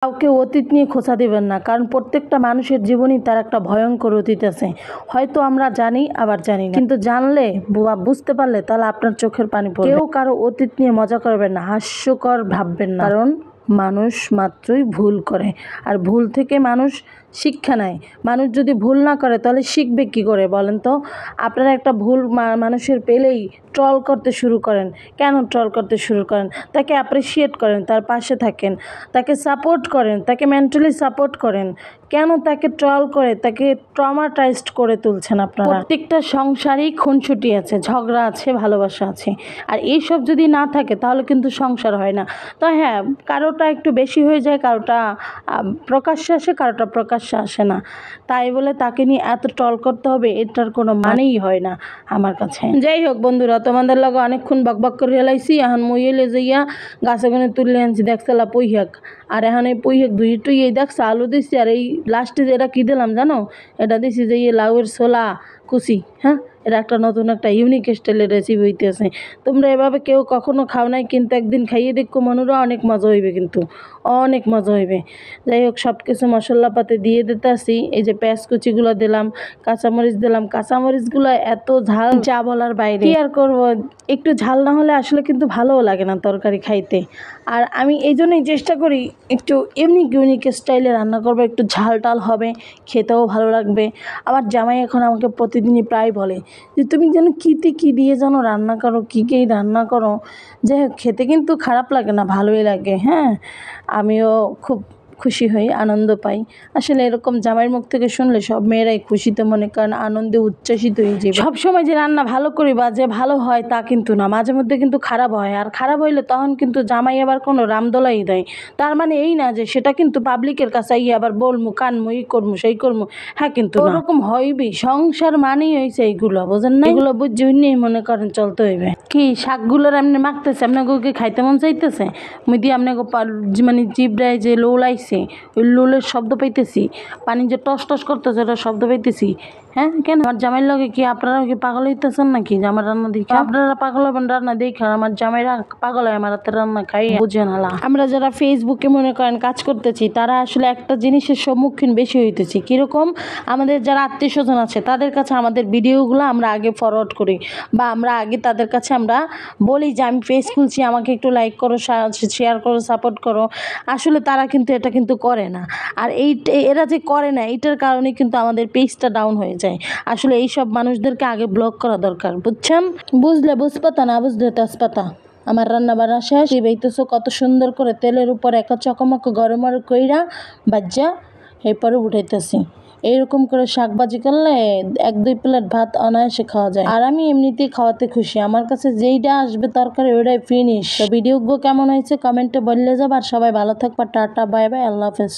কাউকে অতীত নিয়ে খোঁচা দিবেন না, কারণ প্রত্যেকটা মানুষের জীবনই তার একটা ভয়ঙ্কর অতীত আছে। হয়তো আমরা জানি, আবার জানি না, কিন্তু জানলে বা বুঝতে পারলে তাহলে আপনার চোখের পানি পড়বে। কেউ কারো অতীত নিয়ে মজা করবেন না, হাস্যকর ভাববেন না, কারণ মানুষ মাত্রই ভুল করে, আর ভুল থেকে মানুষ শিক্ষা নেয়। মানুষ যদি ভুল না করে তাহলে শিখবে কি করে বলেন তো? আপনারা একটা ভুল মানুষের পেলেই ট্রল করতে শুরু করেন। কেন ট্রল করতে শুরু করেন? তাকে অ্যাপ্রিসিয়েট করেন, তার পাশে থাকেন, তাকে সাপোর্ট করেন, তাকে মেন্টালি সাপোর্ট করেন। কেন তাকে ট্রল করে তাকে ট্রমাটাইজড করে তুলছেন আপনারা? প্রত্যেকটা সংসারেই খুনসুটি আছে, ঝগড়া আছে, ভালোবাসা আছে, আর এইসব যদি না থাকে তাহলে কিন্তু সংসার হয় না। তো হ্যাঁ, কারোটা একটু বেশি হয়ে যায়, কারোটা প্রকাশ্যে আসে, কারোটা প্রকাশ্যে আসে না। তাই বলে তাকে নিয়ে এত ট্রল করতে হবে, এটার কোনো মানেই হয় না আমার কাছে। যাই হোক বন্ধুরা, তোমাদের লগে অনেকক্ষণ বকবক করে হেলাইছি। এখন মই এলে যাইয়া গাছে গুনে তুললে আনছি, দেখছিলা পুঁইহাক, আর এখন এই পুঁইহাক ধুই টুই এই দেখছে আলু দিচ্ছি, আর এই লাস্টে যেটা কী দিলাম জানো? এটা দিছি যে লাউয়ের ছোলা কুচি। হ্যাঁ, এটা একটা নতুন একটা ইউনিক স্টাইলের রেসিপি হইতেছে। তোমরা এভাবে কেউ কখনো খাও নাই, কিন্তু একদিন খাইয়ে দেখো মনুরা, অনেক মজা হইবে, কিন্তু অনেক মজা হইবে। যাই হোক, সব কিছু মশলাপাতি দিয়ে দিতে আসি। এই যে পেঁয়াজ কুচিগুলো দিলাম, কাঁচামরিচ দিলাম। কাঁচামরিচগুলো এত ঝাল, যা বলার বাইরে। কি আর করবো, একটু ঝাল না হলে আসলে কিন্তু ভালোও লাগে না তরকারি খাইতে। আর আমি এই জন্যই চেষ্টা করি একটু ইউনিক স্টাইলে রান্না করবো, একটু ঝাল টাল হবে, খেতেও ভালো লাগবে। আমার জামাই এখন আমাকে প্রতিদিনই প্রায় বলে যে তুমি যেন কী দিয়ে যেন রান্না করো, কী রান্না করো। যাই হোক, খেতে কিন্তু খারাপ লাগে না, ভালোই লাগে। হ্যাঁ, আমিও খুব খুশি হই, আনন্দ পাই। আসলে এরকম জামাইয়ের মুখ থেকে শুনলে সব মেয়েরাই খুশিতে মনে করেন আনন্দে উচ্ছ্বাসিত হয়ে যায়। সবসময় যে রান্না ভালো করি বা যে ভালো হয় তা কিন্তু না, মাঝে মধ্যে কিন্তু খারাপ হয়। আর খারাপ হইলে তখন কিন্তু জামাই আবার কোনো রামদোলাই দেয়। তার মানে এই না যে সেটা কিন্তু পাবলিকের কাছে গিয়ে আবার বলমু, কানমু, এই করমু, সেই করমু। হ্যাঁ, কিন্তু ওরকম হইবি। সংসার মানেই হয়েছে এইগুলো, বোঝেন না? এগুলো বুঝছি নিয়ে মনে করেন চলতে হইবে। কি শাকগুলোর এমনি মাখতেছে, আপনাকে খাইতে মন চাইতেছে, মুই দিয়ে আপনাকে মানে জিব্রায় যে লোলাইছে ওই লোলের শব্দ পাইতেছি, পানি যে টস টস করতেছে ওটার শব্দ পাইতেছি। হ্যাঁ, কেন? আমার জামাইয়ের লগে কি আপনারা কি পাগল হইতেছেন নাকি? আমার রান্না দেখে আপনারা পাগল হবেন রান্না দেখে, আমার জামাইরা পাগল হয় আমার হাতের রান্না খাই, বুঝে না। আমরা যারা ফেসবুকে মনে করেন কাজ করতেছি, তারা আসলে একটা জিনিসের সম্মুখীন বেশি হইতেছি। কীরকম? আমাদের যারা আত্মীয় স্বজন আছে তাদের কাছে আমাদের ভিডিওগুলো আমরা আগে ফরওয়ার্ড করি, বা আমরা আগে তাদের কাছে আমরা বলি যে আমি পেজ খুলছি, আমাকে একটু লাইক করো, শেয়ার করো, সাপোর্ট করো। আসলে তারা কিন্তু এটা কিন্তু করে না। আর এরা যে করে না, এইটার কারণে কিন্তু আমাদের পেজটা ডাউন হয়ে যায়। আসলে এইসব মানুষদেরকে আগে ব্লক করা দরকার, বুঝছেন? বুঝলে বুঝপাতা, না বুঝলে তেজপাতা। আমার রান্না বান্না শেষ। বেইতেছো কত সুন্দর করে তেলের উপর একা চকমক গরম কইরা বাজ্জা এরপরে উঠাইতেছি। এইরকম করে শাকবাজি করলে 1-2 প্লেট ভাত অনায়াসে খাওয়া যায়। আর আমি এমনিতেই খাওয়াতে খুশি, আমার কাছে যেইটা আসবে তরকারি ওইটাই ফিনিশ। তো ভিডিওগুলো কেমন হয়েছে কমেন্টে বললে যাবে। আর সবাই ভালো থাকবা, টাটা, বাই বাই, আল্লাহ হাফেজ।